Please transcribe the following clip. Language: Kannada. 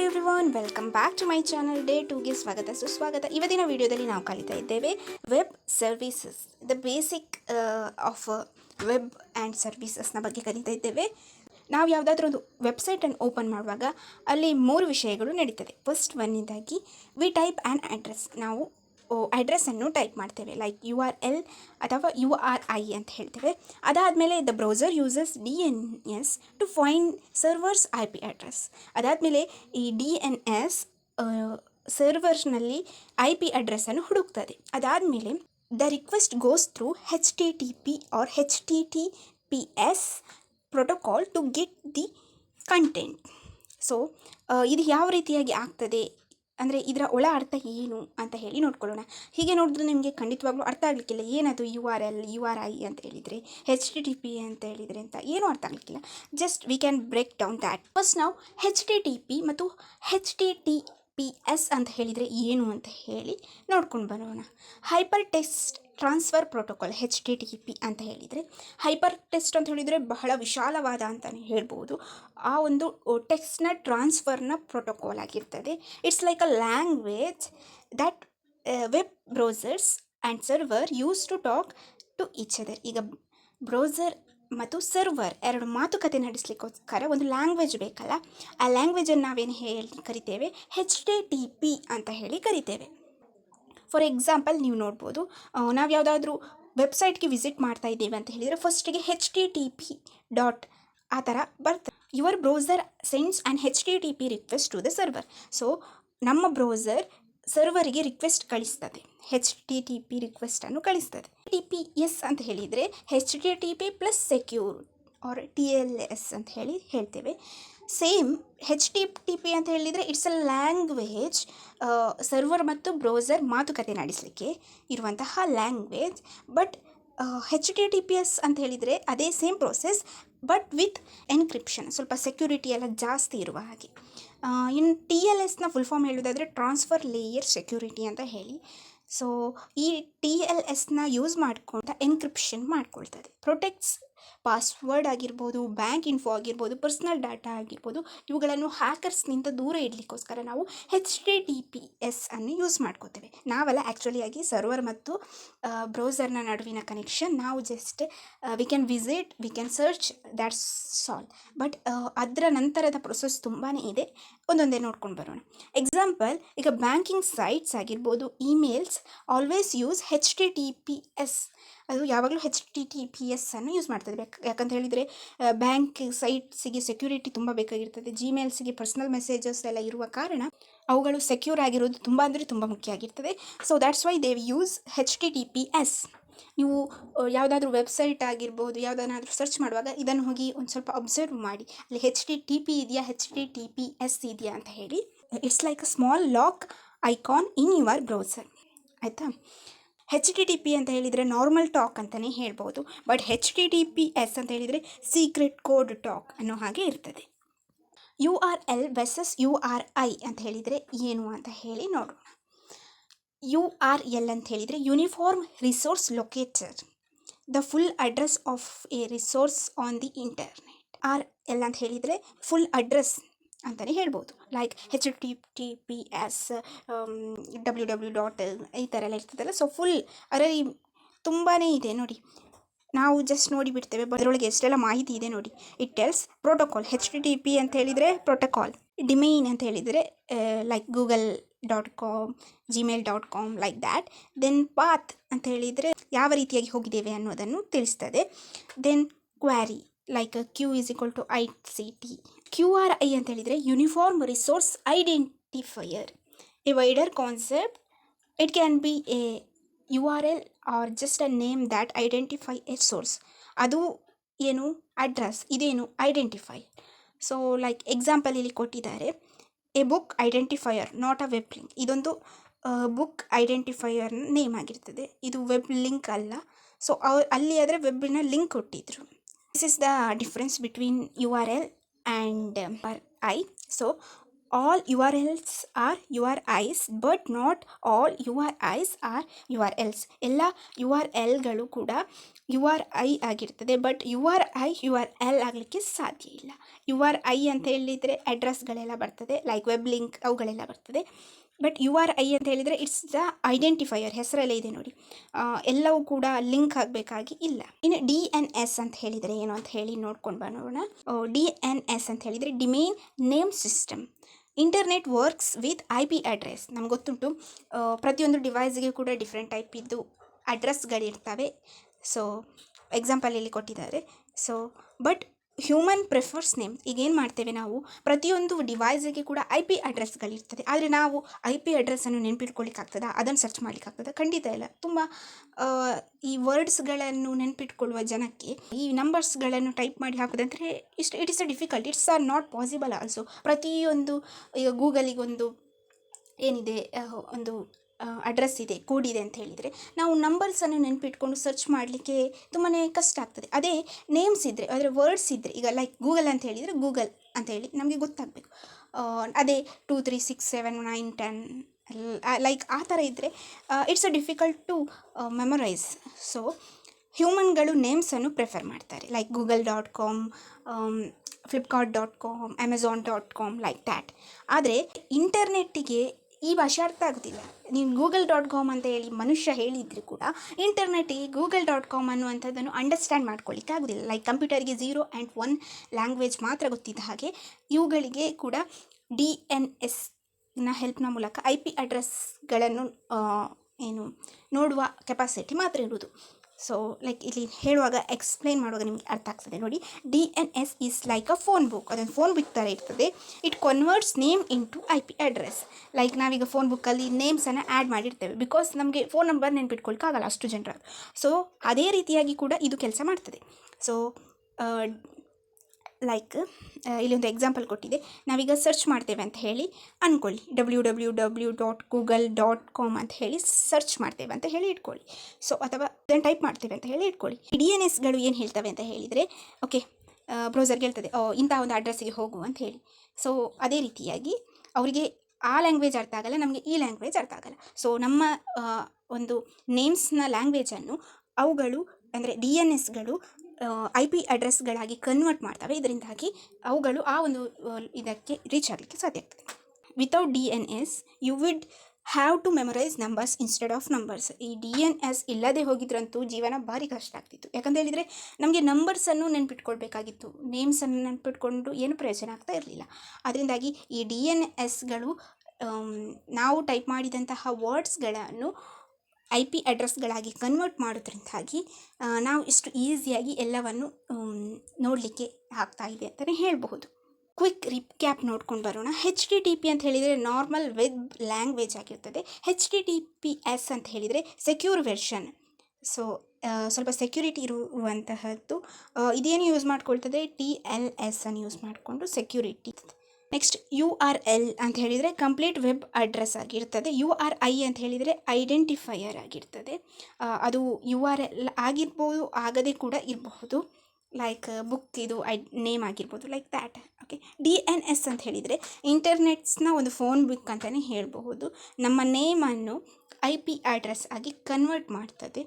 Everyone, welcome back to my channel. Day 2ಗೆ ಸ್ವಾಗತ ಸುಸ್ವಾಗತ. ಇವತ್ತಿನ ವಿಡಿಯೋದಲ್ಲಿ ನಾವು ಕಲಿತಾ ಇದ್ದೇವೆ web services, the basic of web and ಸರ್ವಿಸಸ್ನ ಬಗ್ಗೆ ಕಲಿತಾ ಇದ್ದೇವೆ. ನಾವು ಯಾವುದಾದ್ರೂ ಒಂದು ವೆಬ್ಸೈಟನ್ನು ಓಪನ್ ಮಾಡುವಾಗ ಅಲ್ಲಿ 3 ವಿಷಯಗಳು ನಡೀತದೆ. ಫಸ್ಟ್ ಒಂದಾಗಿ ವಿ ಟೈಪ್ ಆ್ಯನ್ ಅಡ್ರೆಸ್. ನಾವು ಅಡ್ರೆಸ್ಸನ್ನು ಟೈಪ್ ಮಾಡ್ತೇವೆ, ಲೈಕ್ URL ಅಥವಾ URI ಅಂತ ಹೇಳ್ತೇವೆ. ಅದಾದಮೇಲೆ the browser uses DNS to find servers IP address. ಅದಾದಮೇಲೆ ಈ DNS ಸರ್ವರ್ಸ್ನಲ್ಲಿ IP ಅಡ್ರೆಸ್ಸನ್ನು ಹುಡುಕ್ತದೆ. ಅದಾದಮೇಲೆ the request goes through HTTP or HTTPS protocol to get the content. So ಇದು ಯಾವ ರೀತಿಯಾಗಿ ಆಗ್ತದೆ ಅಂದರೆ ಇದರ ಒಳ ಅರ್ಥ ಏನು ಅಂತ ಹೇಳಿ ನೋಡ್ಕೊಳ್ಳೋಣ. ಹೀಗೆ ನೋಡಿದ್ರೆ ನಿಮಗೆ ಖಂಡಿತವಾಗ್ಲೂ ಅರ್ಥ ಆಗಲಿಕ್ಕಿಲ್ಲ, ಏನದು URL URI ಅಂತ ಹೇಳಿದರೆ, HTTP ಅಂತ ಹೇಳಿದರೆ ಅಂತ ಏನೂ ಅರ್ಥ ಆಗಲಿಕ್ಕಿಲ್ಲ. Just we can break down that. First ನಾವು HTTP ಮತ್ತು HTTPS ಅಂತ ಹೇಳಿದರೆ ಏನು ಅಂತ ಹೇಳಿ ನೋಡ್ಕೊಂಡು ಬರೋಣ. Hyper text transfer protocol HTTP ಅಂತ ಹೇಳಿದರೆ, ಹೈಪರ್ ಟೆಕ್ಸ್ಟ್ ಅಂತ ಹೇಳಿದರೆ ಬಹಳ ವಿಶಾಲವಾದ ಅಂತಲೇ ಹೇಳ್ಬೋದು. ಆ ಒಂದು ಟೆಕ್ಸ್ಟ್ನ ಟ್ರಾನ್ಸ್ಫರ್ನ ಪ್ರೋಟೋಕಾಲ್ ಆಗಿರ್ತದೆ. It's like a language that web browsers and server use to talk to each other. ಈಗ ಬ್ರೌಸರ್ ಮತ್ತು ಸರ್ವರ್ ಎರಡು ಮಾತುಕತೆ ನಡೆಸಲಿಕ್ಕೋಸ್ಕರ ಒಂದು ಲ್ಯಾಂಗ್ವೇಜ್ ಬೇಕಲ್ಲ, ಆ ಲ್ಯಾಂಗ್ವೇಜನ್ನು ನಾವೇನು ಹೇಳಿ ಕರಿತೇವೆ, HTTP ಅಂತ ಹೇಳಿ ಕರಿತೇವೆ. ಫಾರ್ ಎಕ್ಸಾಂಪಲ್ ನೀವು ನೋಡ್ಬೋದು, ನಾವು ಯಾವುದಾದ್ರೂ ವೆಬ್ಸೈಟ್ಗೆ ವಿಸಿಟ್ ಮಾಡ್ತಾ ಇದ್ದೇವೆ ಅಂತ ಹೇಳಿದರೆ ಫಸ್ಟಿಗೆ HTTP ಡಾಟ್ ಆ ಥರ ಬರ್ತದೆ. Your browser sends an HTTP request to the server. So ನಮ್ಮ ಬ್ರೌಸರ್ ಸರ್ವರಿಗೆ ರಿಕ್ವೆಸ್ಟ್ ಕಳಿಸ್ತದೆ, HTTP ರಿಕ್ವೆಸ್ಟನ್ನು ಕಳಿಸ್ತದೆ. TPS ಅಂತ ಹೇಳಿದರೆ HTTP plus secure or TLS ಅಂತ ಹೇಳಿ ಹೇಳ್ತೇವೆ. ಸೇಮ್ HTTP ಅಂತ ಹೇಳಿದರೆ ಇಟ್ಸ್ ಅ ಲ್ಯಾಂಗ್ವೇಜ್, ಸರ್ವರ್ ಮತ್ತು ಬ್ರೌಸರ್ ಮಾತುಕತೆ ನಡೆಸಲಿಕ್ಕೆ ಇರುವಂತಹ ಲ್ಯಾಂಗ್ವೇಜ್. ಬಟ್ HTTPS ಅಂತ ಹೇಳಿದರೆ ಅದೇ same process but with encryption, ಸ್ವಲ್ಪ ಸೆಕ್ಯೂರಿಟಿ ಎಲ್ಲ ಜಾಸ್ತಿ ಇರುವ ಹಾಗೆ. ಇನ್ನು TLSನ ಫುಲ್ ಫಾರ್ಮ್ ಹೇಳೋದಾದರೆ ಟ್ರಾನ್ಸ್ಫರ್ ಲೇಯರ್ ಸೆಕ್ಯೂರಿಟಿ ಅಂತ ಹೇಳಿ. ಸೊ ಈ TLSನ ಯೂಸ್ ಮಾಡ್ಕೊಂಡು ಎನ್ಕ್ರಿಪ್ಷನ್ ಮಾಡ್ಕೊಳ್ತದೆ. ಪ್ರೊಟೆಕ್ಟ್ಸ್ ಪಾಸ್ವರ್ಡ್ ಆಗಿರ್ಬೋದು, ಬ್ಯಾಂಕ್ ಇನ್ಫೋ ಆಗಿರ್ಬೋದು, ಪರ್ಸ್ನಲ್ ಡಾಟಾ ಆಗಿರ್ಬೋದು, ಇವುಗಳನ್ನು ಹ್ಯಾಕರ್ಸ್ನಿಂದ ದೂರ ಇಡಲಿಕ್ಕೋಸ್ಕರ ನಾವು HTTPS ಅನ್ನು ಯೂಸ್ ಮಾಡ್ಕೋತೇವೆ. ನಾವಲ್ಲ, ಆ್ಯಕ್ಚುಲಿಯಾಗಿ ಸರ್ವರ್ ಮತ್ತು ಬ್ರೌಸರ್ನ ನಡುವಿನ ಕನೆಕ್ಷನ್. ನಾವು just we can visit, we can search, that's all. But ಅದರ ನಂತರದ ಪ್ರೊಸೆಸ್ ತುಂಬಾ ಇದೆ, ಒಂದೊಂದೇ ನೋಡ್ಕೊಂಡು ಬರೋಣ. ಎಕ್ಸಾಂಪಲ್, ಈಗ ಬ್ಯಾಂಕಿಂಗ್ ಸೈಟ್ಸ್ ಆಗಿರ್ಬೋದು, ಇಮೇಲ್ಸ್ ಆಲ್ವೇಸ್ ಯೂಸ್ HTTPS. ಅದು ಯಾವಾಗಲೂ HTTPS ಅನ್ನು ಯೂಸ್ ಮಾಡ್ತದೆ. ಯಾಕಂತ ಹೇಳಿದರೆ ಬ್ಯಾಂಕ್ ಸೈಟ್ಸಿಗೆ ಸೆಕ್ಯೂರಿಟಿ ತುಂಬ ಬೇಕಾಗಿರ್ತದೆ. ಜಿಮೇಲ್ಸಿಗೆ ಪರ್ಸ್ನಲ್ ಮೆಸೇಜಸ್ ಎಲ್ಲ ಇರುವ ಕಾರಣ ಅವುಗಳು ಸೆಕ್ಯೂರ್ ಆಗಿರೋದು ತುಂಬ ಅಂದರೆ ತುಂಬ ಮುಖ್ಯ ಆಗಿರ್ತದೆ. So that's why they use HTTPS. ನೀವು ಯಾವುದಾದ್ರೂ ವೆಬ್ಸೈಟ್ ಆಗಿರ್ಬೋದು, ಯಾವುದನ್ನಾದ್ರೂ ಸರ್ಚ್ ಮಾಡುವಾಗ ಇದನ್ನು ಹೋಗಿ ಒಂದು ಸ್ವಲ್ಪ ಅಬ್ಸರ್ವ್ ಮಾಡಿ, ಅಲ್ಲಿ HTTP ಇದೆಯಾ, HTTPS ಇದೆಯಾ ಅಂತ ಹೇಳಿ. It's like a small lock icon in your browser, ಆಯಿತಾ. HTTP ಅಂತ ಹೇಳಿದರೆ ನಾರ್ಮಲ್ ಟಾಕ್ ಅಂತಲೇ ಹೇಳ್ಬೋದು. ಬಟ್ HTTPS ಅಂತ ಹೇಳಿದರೆ ಸೀಕ್ರೆಟ್ ಕೋಡ್ ಟಾಕ್ ಅನ್ನೋ ಹಾಗೆ ಇರ್ತದೆ. URL ವರ್ಸಸ್ URI ಅಂತ ಹೇಳಿದರೆ ಏನು ಅಂತ ಹೇಳಿ ನೋಡೋಣ. URL ಅಂತ ಹೇಳಿದರೆ uniform resource locator, the full address of A resource on the internet. RL ಅಂತ ಹೇಳಿದರೆ ಫುಲ್ ಅಡ್ರೆಸ್ ಅಂತಲೇ ಹೇಳ್ಬೋದು, ಲೈಕ್ HTTPS www. ಈ ಥರ ಎಲ್ಲ ಇರ್ತದಲ್ಲ. ಸೊ ಫುಲ್ ಅದರಲ್ಲಿ ತುಂಬಾ ಇದೆ ನೋಡಿ, ನಾವು ಜಸ್ಟ್ ನೋಡಿ ಬಿಡ್ತೇವೆ, ಅದರೊಳಗೆ ಎಷ್ಟೆಲ್ಲ ಮಾಹಿತಿ ಇದೆ ನೋಡಿ. It tells protocol. HTTP ಅಂತ ಹೇಳಿದರೆ ಪ್ರೋಟೋಕಾಲ್. ಡಿಮೈನ್ ಅಂತ ಹೇಳಿದರೆ like google.com, gmail.com, like that. Then path ಅಂತ ಹೇಳಿದರೆ ಯಾವ ರೀತಿಯಾಗಿ ಹೋಗಿದ್ದೇವೆ ಅನ್ನೋದನ್ನು ತಿಳಿಸ್ತದೆ. Then query, like Q is equal to ICT. QRI ಅಂತ ಹೇಳಿದರೆ uniform resource identifier, a wider concept. It can be a URL or just a name that identify a source. ಅದು ಏನು ಅಡ್ರೆಸ್, ಇದೇನು ಐಡೆಂಟಿಫೈಯರ್. ಸೊ ಲೈಕ್ ಎಕ್ಸಾಂಪಲ್ ಇಲ್ಲಿ ಕೊಟ್ಟಿದ್ದಾರೆ, A book identifier not a web link. ಇದೊಂದು ಬುಕ್ ಐಡೆಂಟಿಫೈಯರ್ ನೇಮ್ ಆಗಿರ್ತದೆ, ಇದು ವೆಬ್ ಲಿಂಕ್ ಅಲ್ಲ. ಸೊ ಅಲ್ಲಿ ಆದರೆ ವೆಬ್ಬಿನ ಲಿಂಕ್ ಕೊಟ್ಟಿದ್ರು. This is the difference between URL and I. So all URLs are URIs but not all URIs are URLs. ಎಲ್ಲ URLಗಳು ಕೂಡ URI ಆಗಿರ್ತದೆ, ಬಟ್ URL ಆಗಲಿಕ್ಕೆ ಸಾಧ್ಯ ಇಲ್ಲ. URI ಅಂತ ಹೇಳಿದರೆ ಅಡ್ರೆಸ್ಗಳೆಲ್ಲ ಬರ್ತದೆ, ಲೈಕ್ ವೆಬ್ ಲಿಂಕ್ ಅವುಗಳೆಲ್ಲ ಬರ್ತದೆ. ಬಟ್ URI ಅಂತ ಹೇಳಿದರೆ ಇಟ್ಸ್ ದ ಐಡೆಂಟಿಫೈಯರ್, ಹೆಸರಲ್ಲೇ ಇದೆ ನೋಡಿ, ಎಲ್ಲವೂ ಕೂಡ ಲಿಂಕ್ ಆಗಬೇಕಾಗಿ ಇಲ್ಲ. ಇನ್ನು DNS ಅಂತ ಹೇಳಿದರೆ ಏನು ಅಂತ ಹೇಳಿ ನೋಡ್ಕೊಂಡು ಬರೋಣ. DNS ಅಂತ ಹೇಳಿದರೆ domain name system. Internet works with IP address. ನಮ್ಗೆ ಗೊತ್ತುಂಟು, ಪ್ರತಿಯೊಂದು ಡಿವೈಸ್ಗೆ ಕೂಡ ಡಿಫ್ರೆಂಟ್ ಟೈಪಿದ್ದು ಅಡ್ರೆಸ್ಗಳಿರ್ತವೆ. ಸೊ ಎಕ್ಸಾಂಪಲ್ ಇಲ್ಲಿ ಕೊಟ್ಟಿದ್ದಾರೆ. So but human prefers name. ಈಗೇನು ಮಾಡ್ತೇವೆ ನಾವು, ಪ್ರತಿಯೊಂದು ಡಿವೈಸಿಗೆ ಕೂಡ IP ಅಡ್ರೆಸ್ಗಳಿರ್ತದೆ, ಆದರೆ ನಾವು IP ಅಡ್ರೆಸ್ಸನ್ನು ನೆನಪಿಟ್ಕೊಳ್ಳಿಕ್ಕಾಗ್ತದ, ಅದನ್ನು ಸರ್ಚ್ ಮಾಡಲಿಕ್ಕಾಗ್ತದ? ಖಂಡಿತ ಇಲ್ಲ. ತುಂಬ ಈ ವರ್ಡ್ಸ್ಗಳನ್ನು ನೆನಪಿಟ್ಕೊಳ್ಳುವ ಜನಕ್ಕೆ ಈ ನಂಬರ್ಸ್ಗಳನ್ನು ಟೈಪ್ ಮಾಡಿ ಹಾಕೋದಂದರೆ it is a difficult, it's are not possible also. ಪ್ರತಿಯೊಂದು ಈಗ ಗೂಗಲಿಗೊಂದು ಏನಿದೆ, ಒಂದು ಅಡ್ರೆಸ್ ಇದೆ, ಕೋಡ್ ಇದೆ ಅಂತ ಹೇಳಿದರೆ ನಾವು ನಂಬರ್ಸನ್ನು ನೆನಪಿಟ್ಕೊಂಡು ಸರ್ಚ್ ಮಾಡಲಿಕ್ಕೆ ತುಂಬಾ ಕಷ್ಟ ಆಗ್ತದೆ. ಅದೇ ನೇಮ್ಸ್ ಇದ್ದರೆ, ಅದರ ವರ್ಡ್ಸ್ ಇದ್ದರೆ, ಈಗ ಲೈಕ್ ಗೂಗಲ್ ಅಂತ ಹೇಳಿದರೆ ಗೂಗಲ್ ಅಂತ ಹೇಳಿ ನಮಗೆ ಗೊತ್ತಾಗಬೇಕು. ಅದೇ 2 3 6 7 9 10 ಲೈಕ್ ಆ ಥರ ಇದ್ದರೆ it's a difficult to memorise. So ಹ್ಯೂಮನ್ಗಳು ನೇಮ್ಸನ್ನು ಪ್ರಿಫರ್ ಮಾಡ್ತಾರೆ, like google.com, flipkart.com, amazon.com, like that. ಆದರೆ ಇಂಟರ್ನೆಟ್ಟಿಗೆ ಈ ಭಾಷೆ ಅರ್ಥ ಆಗೋದಿಲ್ಲ. ನೀವು google.com ಅಂತ ಹೇಳಿ ಮನುಷ್ಯ ಹೇಳಿದರೆ ಕೂಡ ಇಂಟರ್ನೆಟ್ಟಿಗೆ google.com ಅನ್ನುವಂಥದ್ದನ್ನು ಅಂಡರ್ಸ್ಟ್ಯಾಂಡ್ ಮಾಡ್ಕೊಳ್ಳಿಕ್ಕೆ ಆಗೋದಿಲ್ಲ. ಲೈಕ್ ಕಂಪ್ಯೂಟರ್ಗೆ 0 and 1 ಲ್ಯಾಂಗ್ವೇಜ್ ಮಾತ್ರ ಗೊತ್ತಿದ್ದ ಹಾಗೆ ಇವುಗಳಿಗೆ ಕೂಡ DNSನ ಹೆಲ್ಪ್ನ ಮೂಲಕ IP ಅಡ್ರೆಸ್ಗಳನ್ನು ನೋಡುವ ಕೆಪಾಸಿಟಿ ಮಾತ್ರ ಇರುವುದು. ಸೊ ಲೈಕ್ ಇಲ್ಲಿ ಹೇಳುವಾಗ, ಎಕ್ಸ್ಪ್ಲೈನ್ ಮಾಡುವಾಗ ನಿಮಗೆ ಅರ್ಥ ಆಗ್ತದೆ ನೋಡಿ. DNS is like a phone book. ಅದೊಂದು ಫೋನ್ ಬುಕ್ ಥರ ಇರ್ತದೆ. It converts name into IP address. Like ನಾವೀಗ ಫೋನ್ ಬುಕ್ಕಲ್ಲಿ ನೇಮ್ಸನ್ನು ಆ್ಯಡ್ ಮಾಡಿರ್ತೇವೆ, ಬಿಕಾಸ್ ನಮಗೆ ಫೋನ್ ನಂಬರ್ ನೆನ್ಪಿಟ್ಕೊಳ್ಕಾಗಲ್ಲ ಅಷ್ಟು ಜನರ. ಸೊ ಅದೇ ರೀತಿಯಾಗಿ ಕೂಡ ಇದು ಕೆಲಸ ಮಾಡ್ತದೆ. ಸೊ ಲೈಕ್ ಇಲ್ಲಿ ಒಂದು ಎಕ್ಸಾಂಪಲ್ ಕೊಟ್ಟಿದೆ. ನಾವೀಗ ಸರ್ಚ್ ಮಾಡ್ತೇವೆ ಅಂತ ಹೇಳಿ ಅಂದ್ಕೊಳ್ಳಿ, www.google.com ಅಂತ ಹೇಳಿ ಸರ್ಚ್ ಮಾಡ್ತೇವೆ ಅಂತ ಹೇಳಿ ಇಟ್ಕೊಳ್ಳಿ. ಸೊ ಅಥವಾ ಅದನ್ನು ಟೈಪ್ ಮಾಡ್ತೇವೆ ಅಂತ ಹೇಳಿ ಇಟ್ಕೊಳ್ಳಿ. DNSಗಳು ಏನು ಹೇಳ್ತವೆ ಅಂತ ಹೇಳಿದರೆ, ಓಕೆ, ಬ್ರೌಸರ್ಗೆ ಹೇಳ್ತದೆ ಇಂಥ ಒಂದು ಅಡ್ರೆಸ್ಸಿಗೆ ಹೋಗು ಅಂತ ಹೇಳಿ. ಸೊ ಅದೇ ರೀತಿಯಾಗಿ ಅವರಿಗೆ ಆ ಲ್ಯಾಂಗ್ವೇಜ್ ಅರ್ಥ ಆಗಲ್ಲ, ನಮಗೆ ಈ ಲ್ಯಾಂಗ್ವೇಜ್ ಅರ್ಥ ಆಗಲ್ಲ. ಸೊ ನಮ್ಮ ಒಂದು ನೇಮ್ಸ್ನ ಲ್ಯಾಂಗ್ವೇಜನ್ನು ಅವುಗಳು ಅಂದರೆ DNSಗಳು IP ಅಡ್ರೆಸ್ಗಳಾಗಿ ಕನ್ವರ್ಟ್ ಮಾಡ್ತವೆ. ಇದರಿಂದಾಗಿ ಅವುಗಳು ಆ ಒಂದು ಇದಕ್ಕೆ ರೀಚ್ ಆಗಲಿಕ್ಕೆ ಸಾಧ್ಯ ಆಗ್ತದೆ. Without DNS you would have to memorize numbers instead of numbers. ಈ DNS ಇಲ್ಲದೆ ಹೋಗಿದ್ರಂತೂ ಜೀವನ ಭಾರಿ ಕಷ್ಟ ಆಗ್ತಿತ್ತು. ಯಾಕಂತ ಹೇಳಿದರೆ ನಮಗೆ ನಂಬರ್ಸನ್ನು ನೆನಪಿಟ್ಕೊಳ್ಬೇಕಾಗಿತ್ತು, ನೇಮ್ಸನ್ನು ನೆನಪಿಟ್ಕೊಂಡು ಏನು ಪ್ರಯೋಜನ ಆಗ್ತಾ ಇರಲಿಲ್ಲ. ಅದರಿಂದಾಗಿ ಈ DNSಗಳು ನಾವು ಟೈಪ್ ಮಾಡಿದಂತಹ ವರ್ಡ್ಸ್ಗಳನ್ನು IP ಅಡ್ರೆಸ್ಗಳಾಗಿ ಕನ್ವರ್ಟ್ ಮಾಡೋದ್ರಿಂದಾಗಿ ನಾವು ಇಷ್ಟು ಈಸಿಯಾಗಿ ಎಲ್ಲವನ್ನು ನೋಡಲಿಕ್ಕೆ ಆಗ್ತಾ ಇದೆ ಅಂತಲೇ ಹೇಳಬಹುದು. ಕ್ವಿಕ್ ರಿಕ್ಯಾಪ್ ನೋಡ್ಕೊಂಡು ಬರೋಣ. HTTP ಅಂತ ಹೇಳಿದರೆ ನಾರ್ಮಲ್ ವೆಬ್ ಲ್ಯಾಂಗ್ವೇಜ್ ಆಗಿರ್ತದೆ. HTTPS ಅಂತ ಹೇಳಿದರೆ ಸೆಕ್ಯೂರ್ ವೆರ್ಷನ್. ಸೊ ಸ್ವಲ್ಪ ಸೆಕ್ಯೂರಿಟಿ ಇರುವಂತಹದ್ದು. ಇದೇನು ಯೂಸ್ ಮಾಡ್ಕೊಳ್ತದೆ, TLS ಅನ್ನು ಯೂಸ್ ಮಾಡಿಕೊಂಡು ಸೆಕ್ಯೂರಿಟಿ. ನೆಕ್ಸ್ಟ್ URL ಅಂತ ಹೇಳಿದರೆ ಕಂಪ್ಲೀಟ್ ವೆಬ್ ಅಡ್ರೆಸ್ ಆಗಿರ್ತದೆ. URI ಅಂತ ಹೇಳಿದರೆ ಐಡೆಂಟಿಫೈಯರ್ ಆಗಿರ್ತದೆ. ಅದು URL ಆಗಿರ್ಬೋದು, ಆಗದೆ ಕೂಡ ಇರಬಹುದು, ಲೈಕ್ ಬುಕ್ ಇದು ನೇಮ್ ಆಗಿರ್ಬೋದು, ಲೈಕ್ ದ್ಯಾಟ್. ಓಕೆ, DNS ಅಂತ ಹೇಳಿದರೆ ಇಂಟರ್ನೆಟ್ಸ್ನ ಒಂದು ಫೋನ್ ಬುಕ್ ಅಂತಲೇ ಹೇಳಬಹುದು. ನಮ್ಮ ನೇಮನ್ನು IP ಅಡ್ರೆಸ್ ಆಗಿ ಕನ್ವರ್ಟ್ ಮಾಡ್ತದೆ.